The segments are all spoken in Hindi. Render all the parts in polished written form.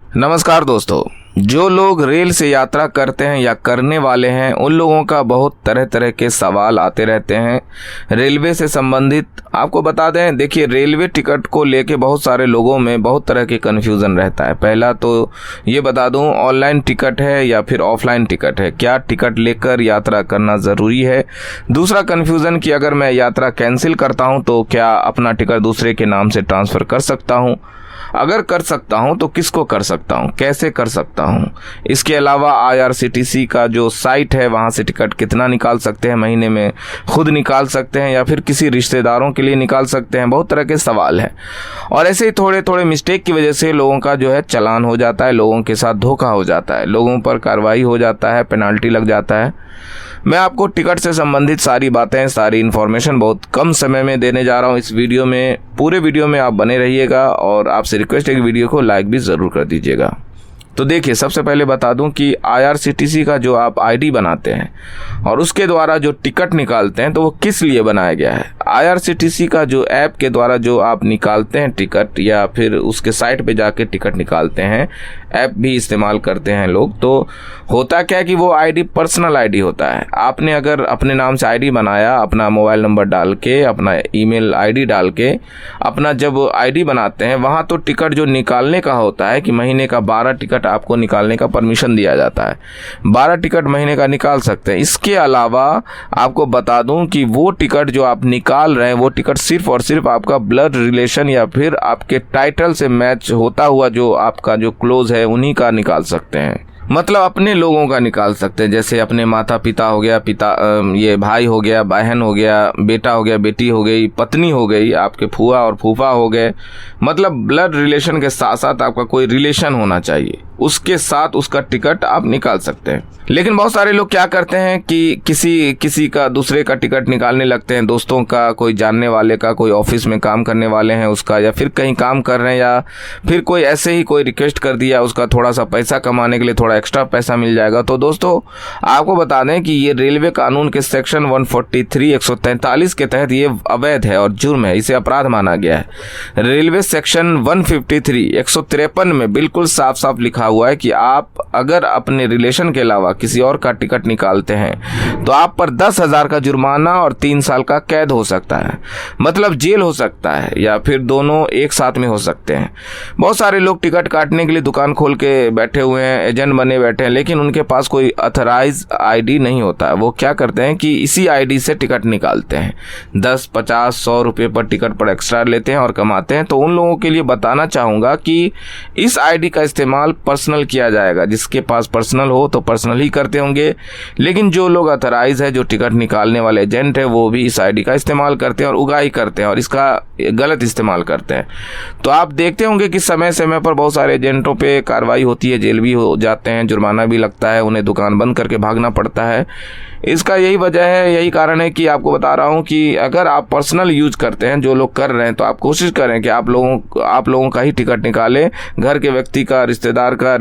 नमस्कार दोस्तों, जो लोग रेल से यात्रा करते हैं या करने वाले हैं उन लोगों का बहुत तरह तरह के सवाल आते रहते हैं रेलवे से संबंधित। आपको बता दें, देखिए रेलवे टिकट को लेके बहुत सारे लोगों में बहुत तरह के कन्फ्यूज़न रहता है। पहला तो ये बता दूं, ऑनलाइन टिकट है या फिर ऑफलाइन टिकट है, क्या टिकट लेकर यात्रा करना ज़रूरी है। दूसरा कन्फ्यूज़न कि अगर मैं यात्रा कैंसिल करता हूँ तो क्या अपना टिकट दूसरे के नाम से ट्रांसफ़र कर सकता हूँ, अगर कर सकता हूं तो किसको कर सकता हूं, कैसे कर सकता हूं। इसके अलावा IRCTC का जो साइट है वहां से टिकट कितना निकाल सकते हैं, महीने में खुद निकाल सकते हैं या फिर किसी रिश्तेदारों के लिए निकाल सकते हैं। बहुत तरह के सवाल हैं और ऐसे ही थोड़े थोड़े मिस्टेक की वजह से लोगों का जो है चालान हो जाता है, लोगों के साथ धोखा हो जाता है, लोगों पर कार्रवाई हो जाता है, पेनाल्टी लग जाता है। मैं आपको टिकट से संबंधित सारी बातें, सारी इन्फॉर्मेशन बहुत कम समय में देने जा रहा हूं इस वीडियो में। पूरे वीडियो में आप बने रहिएगा और आपसे रिक्वेस्ट है कि वीडियो को लाइक भी ज़रूर कर दीजिएगा। तो देखिए, सबसे पहले बता दूं कि IRCTC का जो आप ID बनाते हैं और उसके द्वारा जो टिकट निकालते हैं तो वो किस लिए बनाया गया है। IRCTC का जो ऐप के द्वारा जो आप निकालते हैं टिकट या फिर उसके साइट पे जाके टिकट निकालते हैं, ऐप भी इस्तेमाल करते हैं लोग, तो होता क्या है कि वो ID पर्सनल ID होता है। आपने अगर अपने नाम से ID बनाया, अपना मोबाइल नंबर डाल के, अपना ईमेल ID डाल के अपना जब ID बनाते हैं, वहाँ तो टिकट जो निकालने का होता है कि महीने का 12 टिकट आपको निकालने का परमिशन दिया जाता है, 12 टिकट महीने का निकाल सकते हैं। इसके अलावा आपको बता दूं कि वो टिकट जो आप निकाल रहे हैं वो टिकट सिर्फ और सिर्फ आपका ब्लड रिलेशन या फिर आपके टाइटल से मैच होता हुआ जो आपका जो क्लोज है उन्हीं का निकाल सकते हैं। मतलब अपने लोगों का निकाल सकते हैं, जैसे अपने माता पिता हो गया, ये भाई हो गया, बहन हो गया, बेटा हो गया, बेटी हो गई, पत्नी हो गई, आपके फूफा और फूफा हो गए। मतलब ब्लड रिलेशन के साथ साथ आपका कोई रिलेशन होना चाहिए, उसके साथ उसका टिकट आप निकाल सकते हैं। लेकिन बहुत सारे लोग क्या करते हैं कि किसी का दूसरे का टिकट निकालने लगते हैं, दोस्तों का, कोई जानने वाले का, कोई ऑफिस में काम करने वाले हैं उसका, या फिर कहीं काम कर रहे हैं, या फिर कोई ऐसे ही कोई रिक्वेस्ट कर दिया उसका, थोड़ा सा पैसा कमाने के लिए थोड़ा एक्स्ट्रा पैसा मिल जाएगा। तो दोस्तों आपको बता दें कि ये रेलवे कानून के सेक्शन 143 143 के तहत ये अवैध है और जुर्म है, इसे अपराध माना गया है। रेलवे सेक्शन 153 153 में बिल्कुल साफ साफ लिखा हुआ है कि आप अगर अपने रिलेशन के अलावा किसी और का टिकट निकालते हैं तो आप पर 10,000 का जुर्माना और 3 साल का कैद हो सकता है, मतलब जेल हो सकता है, या फिर दोनों एक साथ में हो सकते हैं। बहुत सारे लोग टिकट काटने के लिए दुकान खोल के बैठे हुए हैं, एजेंट बने बैठे हैं, लेकिन उनके पास कोई अथराइज ID नहीं होता है। वो क्या करते हैं कि इसी ID से टिकट निकालते हैं, 10, 50, 100 रुपये पर टिकट पर एक्स्ट्रा लेते हैं और कमाते हैं। तो उन लोगों के लिए बताना चाहूँगा कि इस ID का इस्तेमाल पर्सनल किया जाएगा। जिसके पास पर्सनल हो तो पर्सनल ही करते होंगे, लेकिन जो लोग अथराइज है, जो टिकट निकालने वाले एजेंट है, वो भी इस ID का इस्तेमाल करते हैं और उगाही करते हैं और इसका गलत इस्तेमाल करते हैं। तो आप देखते होंगे कि समय समय पर बहुत सारे एजेंटों पे कार्रवाई होती है, जेल भी हो जाते हैं, जुर्माना भी लगता है, उन्हें दुकान बंद करके भागना पड़ता है। इसका यही वजह है, यही कारण है कि आपको बता रहा हूँ कि अगर आप पर्सनल यूज करते हैं, जो लोग कर रहे हैं, तो आप कोशिश करें कि आप लोगों का ही टिकट निकालें। घर के व्यक्ति का, रिश्तेदार का,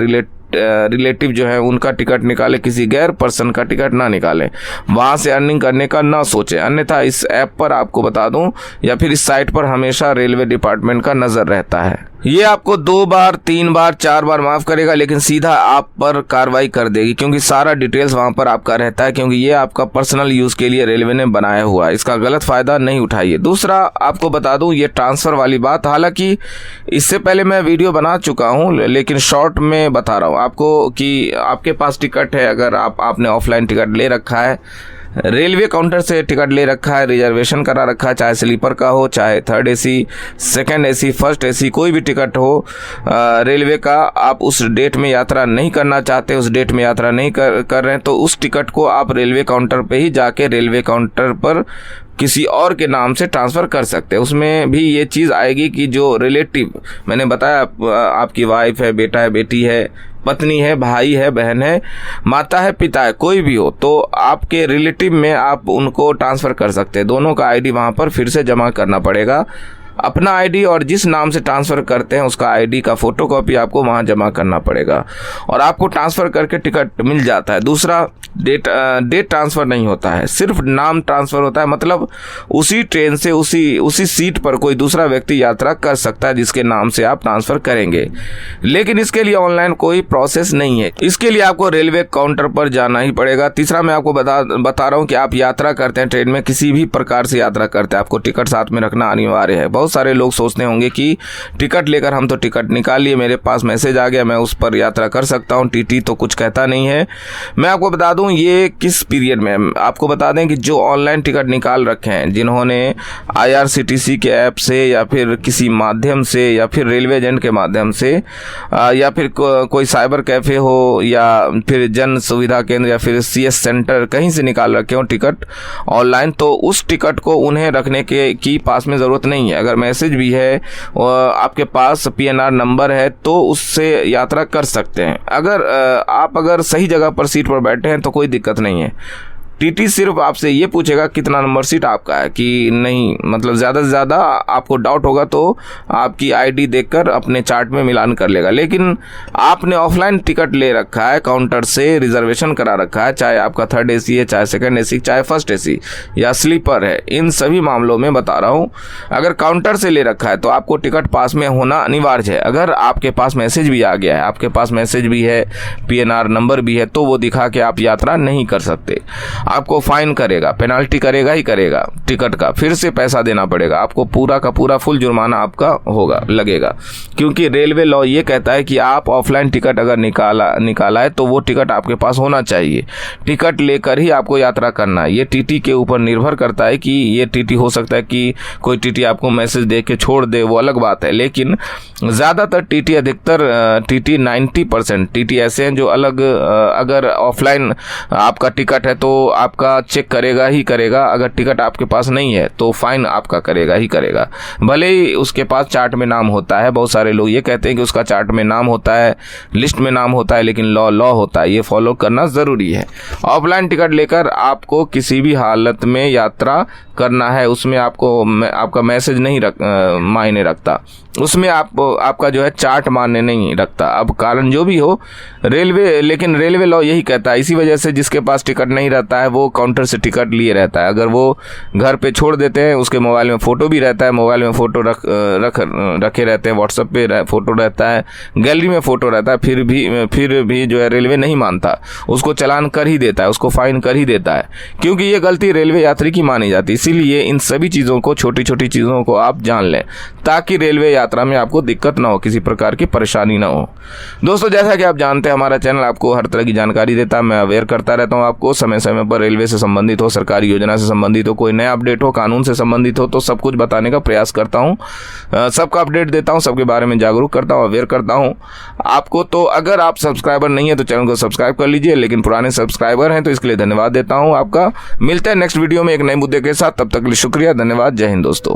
रिलेटिव जो है उनका टिकट निकाले, किसी गैर पर्सन का टिकट ना निकालें, वहां से अर्निंग करने का ना सोचें। अन्यथा इस ऐप पर आपको बता दूं या फिर इस साइट पर हमेशा रेलवे डिपार्टमेंट का नजर रहता है। ये आपको 2 बार, 3 बार, 4 बार माफ करेगा, लेकिन सीधा आप पर कार्रवाई कर देगी, क्योंकि सारा डिटेल्स वहां पर आपका रहता है, क्योंकि ये आपका पर्सनल यूज के लिए रेलवे ने बनाया हुआ है। इसका गलत फायदा नहीं उठाइए। दूसरा आपको बता दूं, ये ट्रांसफर वाली बात, हालांकि इससे पहले मैं वीडियो बना चुका हूं, लेकिन शॉर्ट में बता रहा हूं आपको कि आपके पास टिकट है, अगर आपने ऑफलाइन टिकट ले रखा है, रेलवे काउंटर से टिकट ले रखा है, रिजर्वेशन करा रखा है, चाहे स्लीपर का हो, चाहे 3rd AC, 2nd AC, 1st AC, कोई भी टिकट हो रेलवे का, आप उस डेट में यात्रा नहीं करना चाहते, उस डेट में यात्रा नहीं कर रहे हैं, तो उस टिकट को आप रेलवे काउंटर पे ही जाके रेलवे काउंटर पर किसी और के नाम से ट्रांसफ़र कर सकते हैं। उसमें भी ये चीज़ आएगी कि जो रिलेटिव, मैंने बताया आपकी वाइफ है, बेटा है, बेटी है, पत्नी है, भाई है, बहन है, माता है, पिता है, कोई भी हो, तो आपके रिलेटिव में आप उनको ट्रांसफ़र कर सकते हैं। दोनों का ID वहाँ पर फिर से जमा करना पड़ेगा अपना आईडी और जिस नाम से ट्रांसफ़र करते हैं उसका आईडी का फ़ोटोकॉपी आपको वहाँ जमा करना पड़ेगा और आपको ट्रांसफ़र करके टिकट मिल जाता है। दूसरा, डेट ट्रांसफ़र नहीं होता है, सिर्फ नाम ट्रांसफ़र होता है। मतलब उसी ट्रेन से उसी सीट पर कोई दूसरा व्यक्ति यात्रा कर सकता है जिसके नाम से आप ट्रांसफ़र करेंगे, लेकिन इसके लिए ऑनलाइन कोई प्रोसेस नहीं है। इसके लिए आपको रेलवे काउंटर पर जाना ही पड़ेगा। तीसरा, मैं आपको बता रहा हूँ कि आप यात्रा करते हैं ट्रेन में, किसी भी प्रकार से यात्रा करते हैं, आपको टिकट साथ में रखना अनिवार्य है। बहुत सारे लोग सोचते होंगे कि टिकट लेकर हम तो टिकट निकाल लिए, मेरे पास मैसेज आ गया, मैं उस पर यात्रा कर सकता हूँ, टीटी तो कुछ कहता नहीं है। मैं आपको बता दूं ये किस पीरियड में, आपको बता दें कि जो ऑनलाइन टिकट निकाल रखे हैं, जिन्होंने IRCTC के ऐप से या फिर किसी माध्यम से या फिर रेलवे एजेंट के माध्यम से या फिर कोई साइबर कैफ़े हो या फिर जन सुविधा केंद्र या फिर CS सेंटर कहीं से निकाल रखे हो टिकट ऑनलाइन, तो उस टिकट को उन्हें रखने की पास में ज़रूरत नहीं है। अगर मैसेज भी है और आपके पास PNR नंबर है तो उससे यात्रा कर सकते हैं। अगर सही जगह पर सीट पर बैठे हैं तो कोई दिक्कत नहीं है। टीटी सिर्फ आपसे ये पूछेगा कितना नंबर सीट आपका है कि नहीं, मतलब ज़्यादा से ज़्यादा आपको डाउट होगा तो आपकी आईडी देखकर अपने चार्ट में मिलान कर लेगा। लेकिन आपने ऑफलाइन टिकट ले रखा है, काउंटर से रिजर्वेशन करा रखा है, चाहे आपका 3rd AC है, चाहे 2nd AC, चाहे 1st AC या स्लीपर है, इन सभी मामलों में बता रहा हूँ, अगर काउंटर से ले रखा है तो आपको टिकट पास में होना अनिवार्य है। अगर आपके पास मैसेज भी आ गया है, आपके पास मैसेज भी है, PNR नंबर भी है, तो वो दिखा के आप यात्रा नहीं कर सकते। आपको फाइन करेगा, पेनाल्टी करेगा ही करेगा, टिकट का फिर से पैसा देना पड़ेगा आपको, पूरा का पूरा फुल जुर्माना आपका लगेगा। क्योंकि रेलवे लॉ ये कहता है कि आप ऑफलाइन टिकट अगर निकाला है तो वो टिकट आपके पास होना चाहिए, टिकट लेकर ही आपको यात्रा करना है। ये टीटी के ऊपर निर्भर करता है कि ये टीटी हो सकता है कि कोई टीटी आपको मैसेज दे के छोड़ दे, वो अलग बात है, लेकिन ज़्यादातर टीटी, अधिकतर टीटी 90% टीटी ऐसे हैं जो अगर ऑफलाइन आपका टिकट है तो आपका चेक करेगा ही करेगा। अगर टिकट आपके पास नहीं है तो फाइन आपका करेगा ही करेगा, भले ही उसके पास चार्ट में नाम होता है। बहुत सारे लोग ये कहते हैं कि उसका चार्ट में नाम होता है, लिस्ट में नाम होता है, लेकिन लॉ होता है, ये फॉलो करना ज़रूरी है। ऑफलाइन टिकट लेकर आपको किसी भी हालत में यात्रा करना है, उसमें आपका मैसेज नहीं मायने रखता, उसमें आपका जो है चार्ट मायने नहीं रखता। अब कारण जो भी हो, लेकिन रेलवे लॉ यही कहता है। इसी वजह से जिसके पास टिकट नहीं रहता है वो काउंटर से टिकट लिए रहता है। अगर वो घर पे छोड़ देते हैं, उसके मोबाइल में फ़ोटो भी रहता है, मोबाइल में फ़ोटो रखे रहते हैं, व्हाट्सएप पे फ़ोटो रहता है, गैलरी में फ़ोटो रहता है, फिर भी जो है रेलवे नहीं मानता, उसको चालान कर ही देता है, उसको फाइन कर ही देता है, क्योंकि ये गलती रेलवे यात्री की मानी जाती है। इसीलिए इन सभी चीज़ों को, छोटी छोटी चीज़ों को आप जान लें ताकि रेलवे यात्रा में आपको दिक्कत ना हो, किसी प्रकार की परेशानी ना हो। दोस्तों, जैसा कि आप जानते हैं हमारा चैनल आपको हर तरह की जानकारी देता है, मैं अवेयर करता रहता हूं आपको, समय समय पर रेलवे से संबंधित हो, सरकारी योजना से संबंधित हो, कोई नया अपडेट हो, कानून से संबंधित हो, तो सब कुछ बताने का प्रयास करता हूं, सबका अपडेट देता हूं, सबके बारे में जागरूक करता हूं, अवेयर करता हूं आपको। तो अगर आप सब्सक्राइबर नहीं है तो चैनल को सब्सक्राइब कर लीजिए, लेकिन पुराने सब्सक्राइबर हैं तो इसके लिए धन्यवाद देता हूँ आपका। मिलते हैं नेक्स्ट वीडियो में एक नए मुद्दे के साथ, तब तक के लिए शुक्रिया, धन्यवाद, जय हिंद दोस्तों।